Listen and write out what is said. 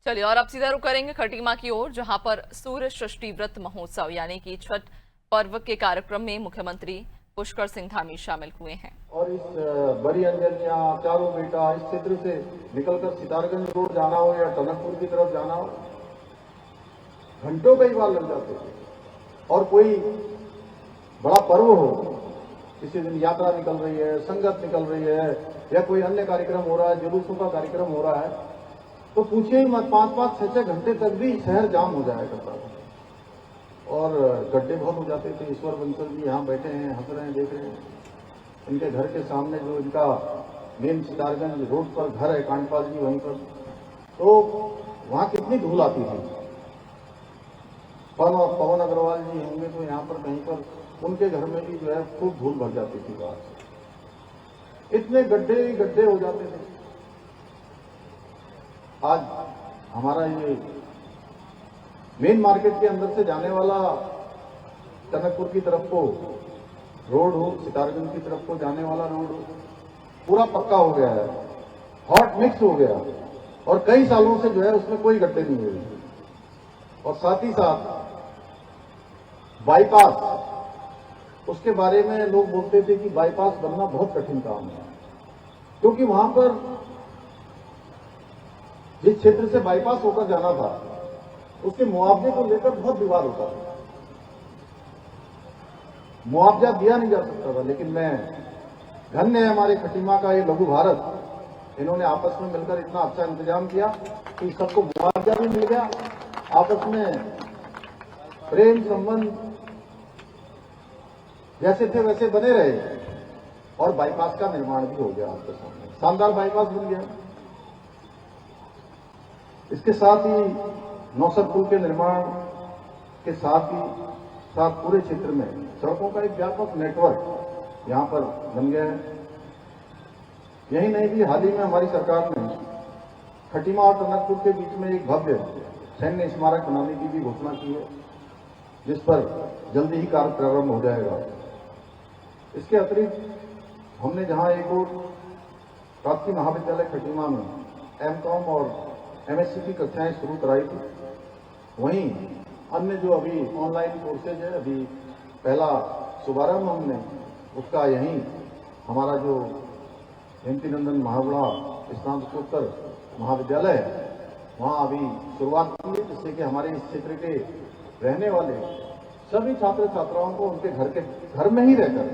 चलिए और अब सीधा रुख करेंगे खटीमा की ओर, जहां पर सूर्य षष्ठी व्रत महोत्सव यानी कि छठ पर्व के कार्यक्रम में मुख्यमंत्री पुष्कर सिंह धामी शामिल हुए हैं। और इस बड़ी अंजनिया चारों बेटा इस क्षेत्र से निकलकर सितारगंज रोड जाना हो या टनकपुर की तरफ जाना हो, घंटों कई बार लग जाते थे। और कोई बड़ा पर्व हो, किसी दिन यात्रा निकल रही है, संगत निकल रही है या कोई अन्य कार्यक्रम हो रहा है, जुलूसों का कार्यक्रम हो रहा है, तो पूछिए ही मत, 5-5, 6-6 घंटे तक भी शहर जाम हो जाया करता था और गड्ढे बहुत हो जाते थे। ईश्वर बंसल जी यहाँ बैठे हैं, हंस रहे हैं, देख रहे हैं। इनके घर के सामने जो इनका मेन सितारगंज रोड पर घर है, कांडपाल जी वहीं पर, तो वहां कितनी धूल आती थी। पवन अग्रवाल जी होंगे तो यहाँ पर कहीं पर उनके घर में भी जो है खूब धूल भर जाती थी बाहर से, इतने गड्ढे गड्ढे हो जाते थे। आज हमारा ये मेन मार्केट के अंदर से जाने वाला टनकपुर की तरफ को रोड हो, सितारगंज की तरफ को जाने वाला रोड हो, पूरा पक्का हो गया है, हॉट मिक्स हो गया और कई सालों से जो है उसमें कोई गड्ढे नहीं हुए। और साथ ही साथ बाईपास, उसके बारे में लोग बोलते थे कि बाईपास बनना बहुत कठिन काम है, क्योंकि वहां पर जिस क्षेत्र से बाईपास होकर जाना था उसके मुआवजे को लेकर बहुत विवाद होता था। मुआवजा दिया नहीं जा सकता था, लेकिन मैं धन्य है हमारे खटीमा का ये लघु भारत, इन्होंने आपस में मिलकर इतना अच्छा इंतजाम किया कि सबको मुआवजा भी मिल गया, आपस में प्रेम संबंध जैसे थे वैसे बने रहे और बाईपास का निर्माण भी हो गया। आपके सामने शानदार बाईपास बन गया। इसके साथ ही नौसर पुल के निर्माण के साथ पूरे क्षेत्र में सड़कों का एक व्यापक नेटवर्क यहां पर बन गया है। यही नहीं भी हाल ही में हमारी सरकार ने खटीमा और टनकपुर के बीच में एक भव्य सैन्य स्मारक बनाने की भी घोषणा की है, जिस पर जल्दी ही कार्य प्रारंभ हो जाएगा। इसके अतिरिक्त हमने जहां एक और राजकीय महाविद्यालय खटीमा में एमकॉम और एमएससी की कक्षाएं शुरू कराई थी, वहीं अन्य जो अभी ऑनलाइन कोर्सेज है, अभी पहला शुभारंभ हमने उसका यहीं हमारा जो हेमती नंदन महाबड़ा स्नातकोत्तर महाविद्यालय है, वहां अभी शुरुआत की है, जिससे कि हमारे इस क्षेत्र के रहने वाले सभी छात्र छात्राओं को उनके घर में ही रहकर